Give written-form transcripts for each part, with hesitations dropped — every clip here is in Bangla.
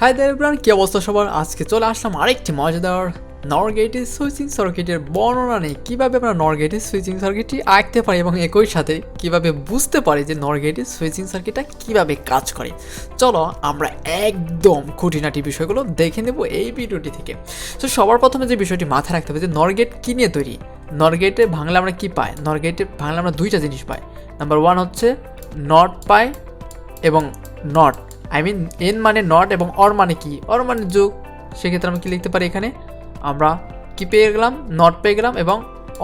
হাই দেয়ার এভরিওয়ান, কি অবস্থা সবার? আজকে চলে আসলাম আরেকটি মজাদার নর গেটের সুইচিং সার্কিটের বর্ণনা নেই। কীভাবে আমরা নর গেটের সুইচিং সার্কিটটি আঁকতে পারি এবং একই সাথে কীভাবে বুঝতে পারি যে নর গেটের সুইচিং সার্কিটটা কীভাবে কাজ করে। চলো আমরা একদম খুঁটিনাটি বিষয়গুলো দেখে নেব এই ভিডিওটি থেকে। তো সবার প্রথমে যে বিষয়টি মাথায় রাখতে হবে যে নর গেট কী নিয়ে তৈরি। নর গেটে ভাঙলে আমরা কী পাই? নর গেটে ভাঙলে আমরা দুইটা জিনিস পাই। নাম্বার ওয়ান হচ্ছে নট পাই এবং নট, আই মিন এন মানে নট এবং অর মানে কি? অর মানে যোগ। সেক্ষেত্রে আমরা কি লিখতে পারি? এখানে আমরা কি পেয়ে গেলাম? নট পেয়ে গেলাম এবং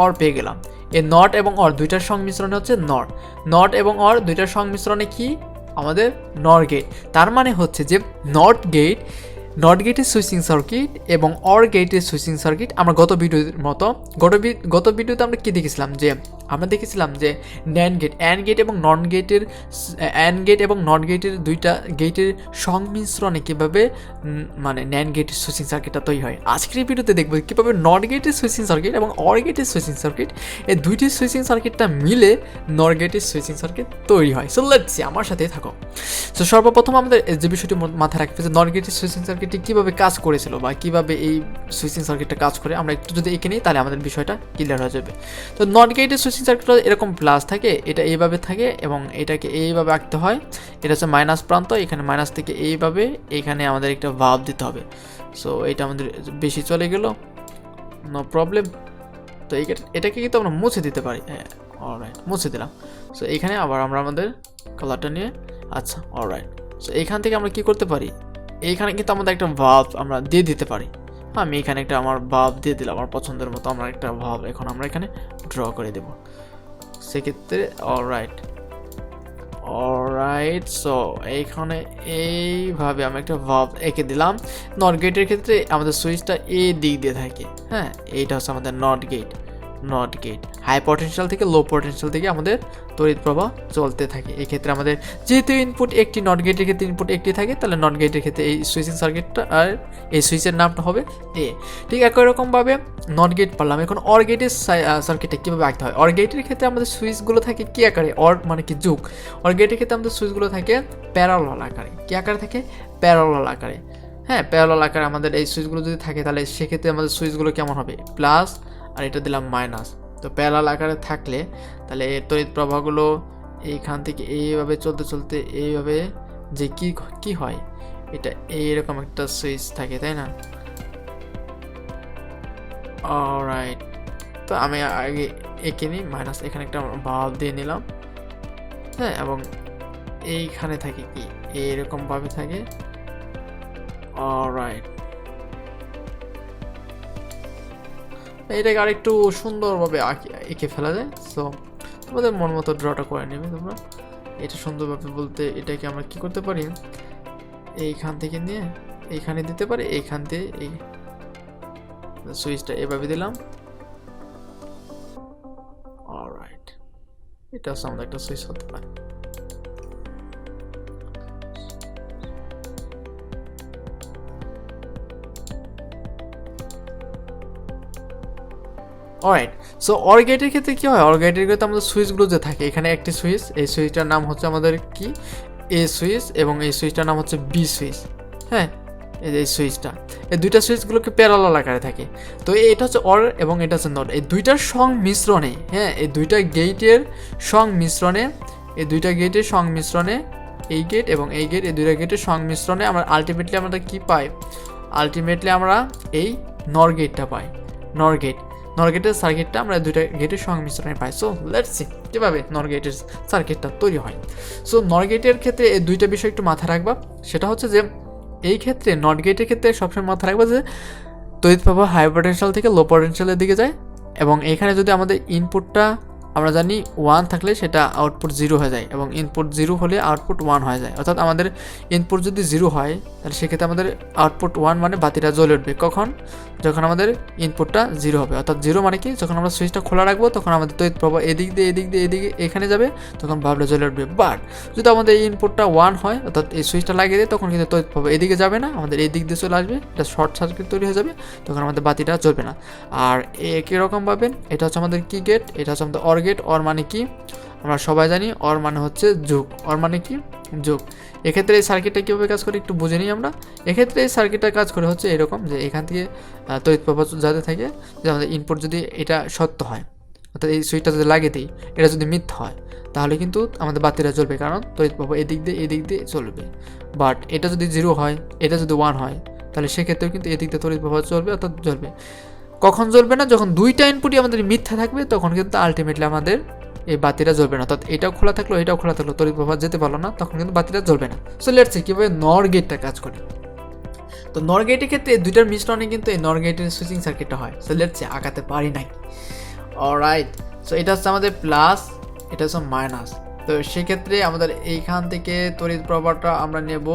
অর পেয়ে গেলাম। এই নট এবং অর দুইটার সংমিশ্রণে হচ্ছে নর। নট এবং অর দুইটার সংমিশ্রণে কি? আমাদের নর গেট। তার মানে হচ্ছে যে নট গেটের সুইচিং সার্কিট এবং অর গেটের সুইচিং সার্কিট আমরা গত ভিডিওতে আমরা কি দেখেছিলাম? যে আমরা দেখেছিলাম যে ন্যান্ড গেট, অ্যান্ড গেট এবং নট গেটের দুইটা গেটের সংমিশ্রণে কীভাবে মানে ন্যান্ড গেটের সুইচিং সার্কিটটা তৈরি হয়। আজকের এই ভিডিওতে দেখব কীভাবে নট গেটের সুইচিং সার্কিট এবং অর গেটের সুইচিং সার্কিট এই দুইটি সুইচিং সার্কিটটা মিলে নট গেটের সুইচিং সার্কিট তৈরি হয়। সো লেটস সি, আমার সাথেই থাকো। সো সর্বপ্রথম আমাদের যে বিষয়টি মাথায় রাখতে যে নট গেটের সুইচিং সার্কিটটি কীভাবে কাজ করেছিল বা কীভাবে এই সুইচিং সার্কিটটা কাজ করে আমরা একটু যদি এঁকে নিই তাহলে আমাদের বিষয়টা ক্লিয়ার হয়ে যাবে। তো নট গেটের সুইচিং সার্কিটটা এরকম প্লাস থাকে, এটা এইভাবে থাকে এবং এটাকে এইভাবে আঁকতে হয়। এটা হচ্ছে মাইনাস প্রান্ত, এখানে মাইনাস থেকে এইভাবে এখানে আমাদের একটা ভাব দিতে হবে। সো এটা আমাদের বেশি চলে গেল, নো প্রবলেম। তো এটাকে কিন্তু আমরা মুছে দিতে পারি। হ্যাঁ, অলরাইট, মুছে দিলাম। সো এখানে আবার আমরা আমাদের কালারটা নিয়ে, আচ্ছা অলরাইট। সো এইখান থেকে আমরা কি করতে পারি? এইখানে কিন্তু আমাদের একটা ভাব আমরা দিয়ে দিতে পারি। আমি এখানে একটা আমার ভাব দিয়ে দিলাম আমার পছন্দের মতো। আমরা একটা ভাব এখন আমরা এখানে ড্র করে দেব। সেক্ষেত্রে অলরাইট। সো এইখানে এইভাবে আমি একটা ভাব এঁকে দিলাম। নট গেটের ক্ষেত্রে আমাদের সুইচটা এই দিক দিয়ে থাকে। হ্যাঁ, এইটা হচ্ছে আমাদের নট গেট। হাই পটেনশিয়াল থেকে লো পটেনশিয়াল থেকে আমাদের তড়িৎ প্রবাহ চলতে থাকে। এই ক্ষেত্রে আমাদের যেহেতু ইনপুট একটি, নট গেটের ক্ষেত্রে ইনপুট একটি থাকে, তাহলে নট গেটের ক্ষেত্রে এই সুইচিং সার্কিটটা আর এই সুইচের নামটা হবে এ। ঠিক একই রকমভাবে নট গেট পারলাম। এখন অর গেটের সার্কিটটা কীভাবে আঁকতে হয়? অর গেটের ক্ষেত্রে আমাদের সুইচগুলো থাকে কী আকারে? অর মানে কি? যোগ। অর গেটের ক্ষেত্রে আমাদের সুইচগুলো থাকে প্যারালাল আকারে। কী আকারে থাকে? প্যারালাল আকারে। হ্যাঁ, প্যারালাল আকারে আমাদের এই সুইচগুলো যদি থাকে তাহলে সেক্ষেত্রে আমাদের সুইচগুলো কেমন হবে? প্লাস আর এটা দিলাম মাইনাস। তো প্যারালাল আকারে থাকলে তাহলে এর তড়িৎ প্রবাহগুলো এইখান থেকে এইভাবে চলতে এইভাবে যে কি হয়, এটা এইরকম একটা সুইচ থাকে, তাই না? অলরাইট। তো আমি আগে এঁকে নিই মাইনাস, এখানে একটা ভাব দিয়ে নিলাম। হ্যাঁ, এবং এইখানে থাকে কি এইরকমভাবে থাকে। অলরাইট, এটাকে আরেকটু সুন্দরভাবে এঁকে ফেলা যায়। সো তোমাদের মন মতো ড্রটা করে নেবে তোমরা। এটা সুন্দরভাবে বলতে এটাকে আমরা কি করতে পারি? এইখান থেকে নিয়ে এইখানে দিতে পারি। এইখান থেকে এই সুইচটা এভাবে দিলাম। অলরাইট, এটা হচ্ছে আমাদের একটা সুইচ হতে পারে। অলরাইট। সো অর গেটের ক্ষেত্রে কী হয়? অর গেটের ক্ষেত্রে আমাদের সুইচগুলো যে থাকে, এখানে একটি সুইচ, এই সুইচটার নাম হচ্ছে আমাদের কি? এ সুইচ, এবং এই সুইচটার নাম হচ্ছে বি সুইচ। হ্যাঁ, এই সুইচটা, এই দুইটা সুইচগুলোকে প্যারালাল আকারে থাকে। তো এটা হচ্ছে অর এবং এটা হচ্ছে নট। এই দুইটার সংমিশ্রণে, হ্যাঁ, এই দুইটা গেটের সংমিশ্রণে এই গেট এবং এই গেট, এই দুইটা গেটের সংমিশ্রণে আমরা আলটিমেটলি আমরা কি পাই? আলটিমেটলি আমরা এই নর গেটটা পাই। নর গেটের সার্কিটটা আমরা দুইটা গেটের সংমিশ্রণে পাই। সো লেটস সি কীভাবে নর গেটের সার্কিটটা তৈরি হয়। সো নর গেটের ক্ষেত্রে এই দুইটা বিষয় একটু মাথায় রাখবা। সেটা হচ্ছে যে এই ক্ষেত্রে নট গেটের ক্ষেত্রে সবসময় মাথায় রাখবা যে তড়িৎ প্রবাহ হাই পটেনশিয়াল থেকে লো পটেনশিয়ালের দিকে যায়, এবং এখানে যদি আমাদের ইনপুটটা আমরা জানি 1 থাকলে সেটা আউটপুট 0 হয়ে যায়, এবং ইনপুট 0 হলে আউটপুট 1 হয়ে যায়। অর্থাৎ আমাদের ইনপুট যদি 0 হয় তাহলে সেক্ষেত্রে আমাদের আউটপুট 1 মানে বাতিটা জ্বলে উঠবে। কখন? যখন আমাদের ইনপুটটা 0 হবে। অর্থাৎ 0 মানে কি? যখন আমরা সুইচটা খোলা রাখবো তখন আমাদের তড়িৎ প্রবাহ এদিক দিয়ে এখানে যাবে, তখন ভাবটা জ্বলে উঠবে। বাট যদি আমাদের ইনপুটটা 1 হয়, অর্থাৎ এই সুইচটা লাগিয়ে দেয়, তখন কিন্তু তড়িৎ প্রবাহ এদিকে যাবে না, আমাদের এই দিক দিয়ে চলে আসবে, এটা শর্ট সার্কিট তৈরি হয়ে যাবে, তখন আমাদের বাতিটা জ্বলবে না। আর একই রকমভাবে এটা হচ্ছে আমাদের কি গেট? এটা হচ্ছে আমাদের অর গেট। অর মানে কি? আমরা সবাই জানি অর মানে হচ্ছে যোগ। অর মানে কি? যোগ। এক্ষেত্রে এই সার্কিটটা কীভাবে কাজ করে একটু বুঝে নিই আমরা। এক্ষেত্রে এই সার্কিটটা কাজ করে হচ্ছে এরকম যে এখান থেকে তড়িৎ প্রবাহ যাতে থাকে, যে আমাদের ইনপুট যদি এটা সত্য হয়, অর্থাৎ এই সুইচটা যদি লাগিয়ে দিই, এটা যদি মিথ্যা হয়, তাহলে কিন্তু আমাদের বাতিটা জ্বলবে, কারণ তড়িৎ প্রবাহ এদিক দিয়ে চলবে। বাট এটা যদি 0 হয়, এটা যদি 1 হয়, তাহলে সেক্ষেত্রেও কিন্তু এদিক দিয়ে তড়িৎ প্রবাহ চলবে, অর্থাৎ জ্বলবে। কখন জ্বলবে না? যখন দুইটা ইনপুটই আমাদের মিথ্যা থাকবে, তখন কিন্তু আলটিমেটলি আমাদের এই বাতিটা জ্বলবে না। অর্থাৎ এটাও খোলা থাকলো, এটাও খোলা থাকলো, তড়িৎ প্রবাহ যেতে পারলো না, তখন কিন্তু বাতিটা জ্বলবে না। সো লেটস সি কীভাবে নর গেটটা কাজ করে। তো নর গেটের ক্ষেত্রে দুইটার মিশ্রণে কিন্তু এই নর গেটের সুইচিং সার্কিটটা হয়। সো লেটস সি আঁকাতে পারি নাই। অলরাইট, সো এটা হচ্ছে আমাদের প্লাস, এটা হচ্ছে মাইনাস। তো সেক্ষেত্রে আমাদের এইখান থেকে তড়িৎ প্রবাহটা আমরা নেব,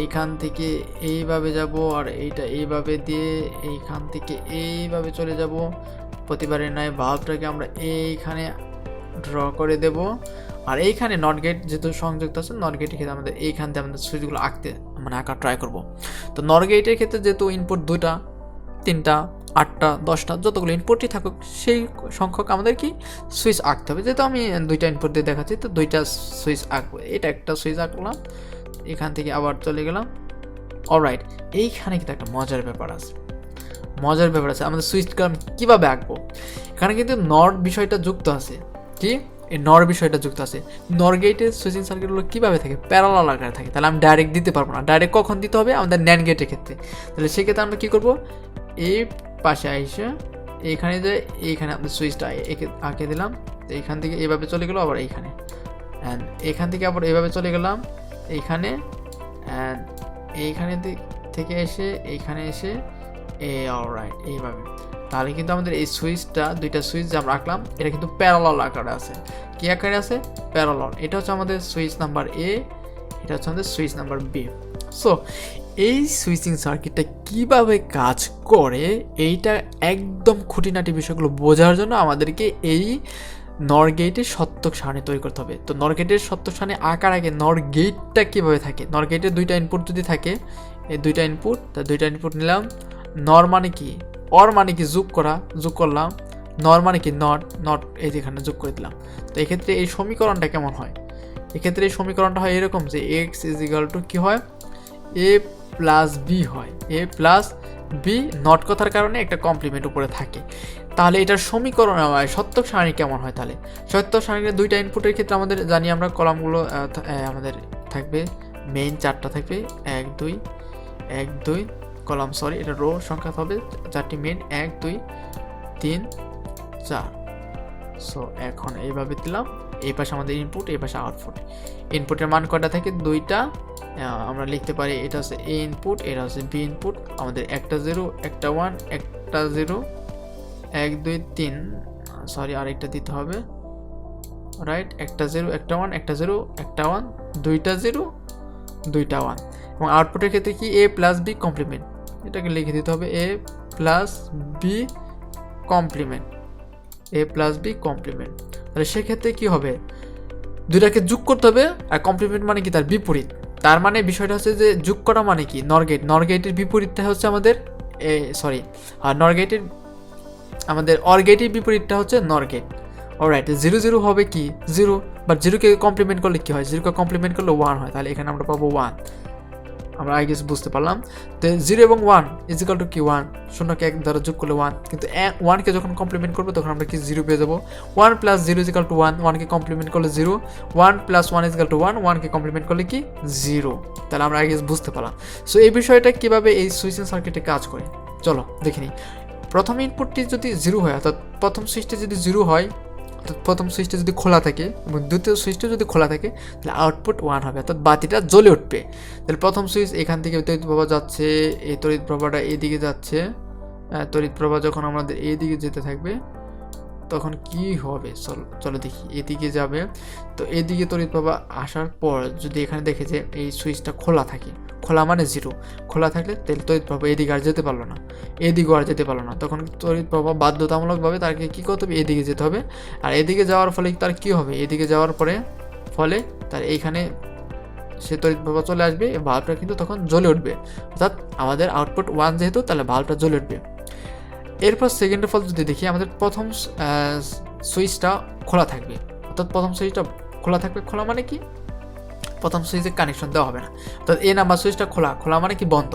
এইখান থেকে এইভাবে যাব, আর এইটা এইভাবে দিয়ে এইখান থেকে এইভাবে চলে যাব। প্রতিবারের নয় বাল্বটাকে আমরা এইখানে ড্র করে দেব, আর এইখানে নট গেট যেহেতু সংযুক্ত আছে, নট গেটের ক্ষেত্রে আমাদের এইখান থেকে আমাদের সুইচগুলো আঁকা ট্রাই করব। তো নট গেটের ক্ষেত্রে যেহেতু ইনপুট 2টা 3টা 8টা 10টা যতগুলো ইনপুটই থাকুক, সেই সংখ্যক আমাদের কি সুইচ আঁকতে হবে। যেহেতু আমি 2টা ইনপুট দিয়ে দেখাচ্ছি, তো 2টা সুইচ আঁকবো। এটা একটা সুইচ আঁকলাম, এখান থেকে আবার চলে গেলাম। অলরাইট, এইখানে কিন্তু একটা মজার ব্যাপার আছে। আমাদের সুইচটা কীভাবে আঁকবো, এখানে কিন্তু নর বিষয়টা যুক্ত আছে। কি এই নর বিষয়টা যুক্ত আছে। নর গেটের সুইচিং সার্কিটগুলো কীভাবে থাকে? প্যারালাল আকারে থাকে। তাহলে আমি ডাইরেক্ট দিতে পারবো না। ডাইরেক্ট কখন দিতে হবে? আমাদের ন্যান্ড গেটের ক্ষেত্রে। তাহলে সেক্ষেত্রে আমরা কী করবো? এই পাশে এসে এইখানে যে এইখানে আমাদের সুইচটা আঁকে দিলাম। তো এইখান থেকে এইভাবে চলে গেলো আবার এইখানে, অ্যান্ড এইখান থেকে আবার এইভাবে চলে গেলাম এইখানে, অ্যান্ড এইখানে থেকে এসে এইখানে এসে অলরাইট এইভাবে। তাহলে কিন্তু আমাদের এই সুইচটা, 2টা সুইচ যে আমরা আঁকলাম, এটা কিন্তু প্যারালাল আকারে আছে। কি আকারে আছে? প্যারালাল। এটা হচ্ছে আমাদের সুইচ নাম্বার এ, এটা হচ্ছে আমাদের সুইচ নাম্বার বি। সো এই সুইচিং সার্কিটটা কিভাবে কাজ করে, এইটা একদম খুঁটিনাটি বিষয়গুলো বোঝার জন্য আমাদেরকে এই নর গেটের সত্যক সারণী তৈরি করতে হবে। তো নর গেটের সত্যক সারণী আঁকার আগে নর গেটটা কীভাবে থাকে, নর গেটের 2টা ইনপুট যদি থাকে, এই 2টা ইনপুট, তা 2টা ইনপুট নিলাম। নর মানে কি? অর মানে কি? যোগ করলাম। নর মানে কি? নট এই যেখানে যোগ করে দিলাম। তো এক্ষেত্রে এই সমীকরণটা কেমন হয়? এক্ষেত্রে এই সমীকরণটা হয় এরকম যে এক্স ইজ ইকুয়াল টু কী হয়? এ প্লাস বি হয়। এ প্লাস বি, নট কথার কারণে একটা কমপ্লিমেন্ট উপরে থাকে। তাহলে এটার সমীকরণ হয় সত্যক সারণী কেমন হয়? তাহলে সত্যক সারণীর 2টা ইনপুটের ক্ষেত্রে আমাদের জানি আমরা কলামগুলো আমাদের থাকবে, মেইন 4টা থাকবে, 1 2 কলাম, সরি এটা রো সংখ্যা হবে, 4টি মেইন, 1 2 3 4। সো এখন এইভাবে দিলাম, এই পাশে আমাদের ইনপুট, এই পাশে আউটপুট। ইনপুটের মান কয়টা থাকে? 2টা। আমরা লিখতে পারি এটা হচ্ছে এ ইনপুট, এটা হচ্ছে বি ইনপুট। আমাদের একটা 0 একটা 1, একটা 0 1 2 3, সরি আরেকটা দিতে হবে, রাইট। একটা 0 একটা 1, একটা 0 একটা 1, 2টা 0 2টা 1। এবং আউটপুটের ক্ষেত্রে কি? এ প্লাস বি কমপ্লিমেন্ট, এটাকে লিখে দিতে হবে এ প্লাস বি কমপ্লিমেন্ট, এ প্লাস বি কমপ্লিমেন্ট। তাহলে সেক্ষেত্রে কি হবে? 2টাকে যোগ করতে হবে, আর কমপ্লিমেন্ট মানে কি? তার বিপরীত। তার মানে বিষয়টা হচ্ছে যে যোগ করা মানে কি? নর গেটের বিপরীতটা হচ্ছে আমাদের নর গেটের আমাদের অর গেটের বিপরীতটা হচ্ছে নর গেট। অলরাইট, 0 0 হবে কি? 0, বাট 0কে কমপ্লিমেন্ট করলে কি হয়? 0কে কমপ্লিমেন্ট করলে 1 হয়। তাহলে এখানে আমরা পাবো 1। আমরা আই গেস বুঝতে পারলাম। তো 0 এবং 1 ইজ ইকুয়াল টু কি? 1। 0কে 1 দ্বারা যোগ করলে 1, কিন্তু 1কে যখন কমপ্লিমেন্ট করবো তখন আমরা কি? 0 পেয়ে যাবো। 1 প্লাস 0 ইজ ইকুয়াল টু 1, 1কে কমপ্লিমেন্ট করলে 0, 1 প্লাস 1 ইজ ইকুয়াল টু 1, 1কে কমপ্লিমেন্ট করলে কি? 0। তাহলে আমরা আই গেস বুঝতে পারলাম। সো এই বিষয়টা কীভাবে এই সুইচিং সার্কিটে কাজ করে, চলো দেখে নিই। প্রথম ইনপুটটি যদি 0 হয়, অর্থাৎ প্রথম সুইচটি যদি 0 হয়, অর্থাৎ প্রথম সুইচটা যদি খোলা থাকে এবং দ্বিতীয় সুইচটা যদি খোলা থাকে, তাহলে আউটপুট 1 হবে, অর্থাৎ বাতিটা জ্বলে উঠবে। তাহলে প্রথম সুইচ এখান থেকে তড়িৎ প্রবাহ যাচ্ছে, এই তড়িৎ প্রবাহটা এদিকে যাচ্ছে। তড়িৎ প্রবাহ যখন আমাদের এইদিকে যেতে থাকবে তখন কি হবে? চলো দেখি। এদিকে যাবে, তো এদিকে তড়িৎ প্রবাহ আসার পর যদি এখানে দেখে যে এই সুইচটা খোলা থাকে, খোলা মানে 0, খোলা থাকলে তেল তড়িৎ প্রবাহ এদিকে আর যেতে পারলো না, এদিকেও আর যেতে পারলো না, তখন তড়িৎ প্রবাহ বাধ্যতামূলকভাবে তাকে কী করতে হবে? এদিকে যেতে হবে। আর এদিকে যাওয়ার ফলে তার কী হবে? এদিকে যাওয়ার ফলে তার এইখানে সে তড়িৎ প্রবাহ চলে আসবে, বাল্বটা কিন্তু তখন জ্বলে উঠবে, অর্থাৎ আমাদের আউটপুট 1 যেহেতু, তাহলে বাল্বটা জ্বলে উঠবে। এরপর সেকেন্ড ফল যদি দেখি, আমাদের প্রথম সুইচটা খোলা থাকবে, অর্থাৎ প্রথম সুইচটা খোলা থাকবে। খোলা মানে কি? প্রথম সুইচে কানেকশন দেওয়া হবে না। তো এ নাম্বার সুইচটা খোলা, খোলা মানে কি বন্ধ,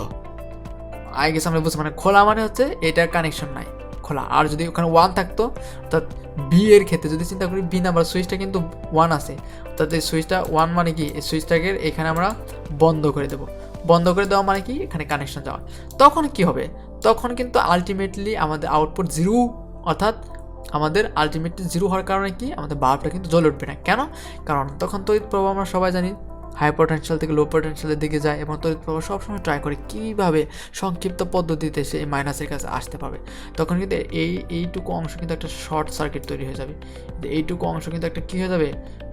আই গেছে আমরা বুঝছি, মানে খোলা মানে হচ্ছে এটার কানেকশন নাই, খোলা। আর যদি ওখানে 1 থাকতো, অর্থাৎ বি এর ক্ষেত্রে যদি চিন্তা করি, বি নাম্বার সুইচটা কিন্তু 1 আছে, অর্থাৎ এই সুইচটা 1 মানে কি, এই সুইচটাকে এখানে আমরা বন্ধ করে দেবো। বন্ধ করে দেওয়া মানে কি, এখানে কানেকশন যাওয়া। তখন কি হবে, তখন কিন্তু আলটিমেটলি আমাদের আউটপুট 0, অর্থাৎ আমাদের আলটিমেটলি 0 হওয়ার কারণে কি, আমাদের বাল্বটা কিন্তু জ্বলে উঠবে না। কেন? কারণ তখন তড়িৎ প্রবাহ আমরা সবাই জানি হাই পটেনশিয়াল থেকে লো পটেনশিয়ালের দিকে যায়, এবং তড়িৎ প্রবাহ সবসময় ট্রাই করে কীভাবে সংক্ষিপ্ত পদ্ধতিতে সে এই মাইনাসের কাছে আসতে পারবে। তখন কিন্তু এইটুকু অংশ কিন্তু একটা শর্ট সার্কিট তৈরি হয়ে যাবে, এইটুকু অংশ কিন্তু একটা কী হয়ে যাবে,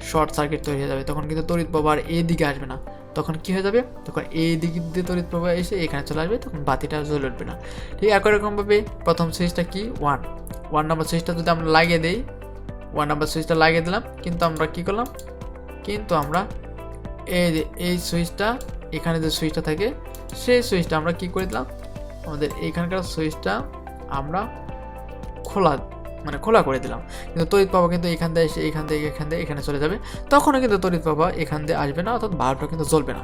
শর্ট সার্কিট তৈরি হয়ে যাবে। তখন কিন্তু তড়িৎ প্রবাহ আর এই দিকে আসবে না, তখন কী হয়ে যাবে, তখন এই দিক দিয়ে তড়িৎ প্রবাহ এসে এখানে চলে আসবে, তখন বাতিটা জ্বলে উঠবে না। ঠিক একই রকমভাবে প্রথম সুইচটা কি 1 নাম্বার সুইচটা যদি আমরা লাগিয়ে দিই, 1 নাম্বার সুইচটা লাগিয়ে দিলাম, কিন্তু আমরা কী করলাম, কিন্তু আমরা এই সুইচটা, এখানে যে সুইচটা থাকে সেই সুইচটা আমরা কি করে দিলাম, আমাদের এইখানকার সুইচটা আমরা খোলা করে দিলাম। কিন্তু তড়িৎ প্রবাহ কিন্তু এখান দিয়ে এসে এখান থেকে এখানে চলে যাবে, তখনও কিন্তু তড়িৎ প্রবাহ এখান দিয়ে আসবে না, অর্থাৎ বাল্বটা কিন্তু জ্বলবে না।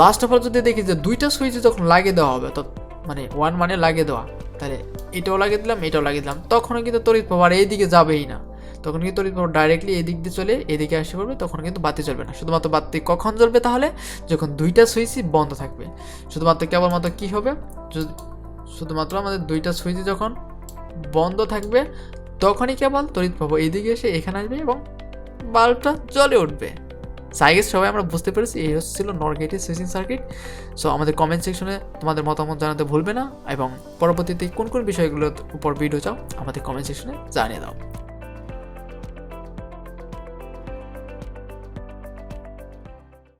লাস্ট অফ অল যদি দেখি যে দুইটা সুইচে যখন লাগিয়ে দেওয়া হবে, অর্থাৎ মানে 1 মানে লাগিয়ে দেওয়া, তাহলে এটাও লাগিয়ে দিলাম, এটাও লাগিয়ে দিলাম, তখনও কিন্তু তড়িৎ প্রবাহ আর এইদিকে যাবেই না, তখন কিন্তু তড়িৎ প্রবাহ ডাইরেক্টলি এদিক দিয়ে চলে এদিকে আসে পড়বে, তখন কিন্তু বাতি জ্বলবে না। শুধুমাত্র বাতি কখন জ্বলবে, তাহলে যখন দুইটা সুইচই বন্ধ থাকবে। শুধুমাত্র কেবলমাত্র কী হবে, শুধুমাত্র আমাদের দুইটা সুইচই যখন বন্ধ থাকবে, তখনই কেবল তড়িৎ প্রবাহ এইদিকে এসে এখানে আসবে এবং বাল্বটা জ্বলে উঠবে। সাইগেস সবাই আমরা বুঝতে পেরেছি, এই হচ্ছিল not gated switching circuit. So আমাদের কমেন্ট সেকশনে তোমাদের মতামত জানাতে ভুলবে না, এবং পরবর্তীতে কোন কোন বিষয়গুলোর উপর ভিডিও চাও আমাদের কমেন্ট সেকশনে জানিয়ে দাও।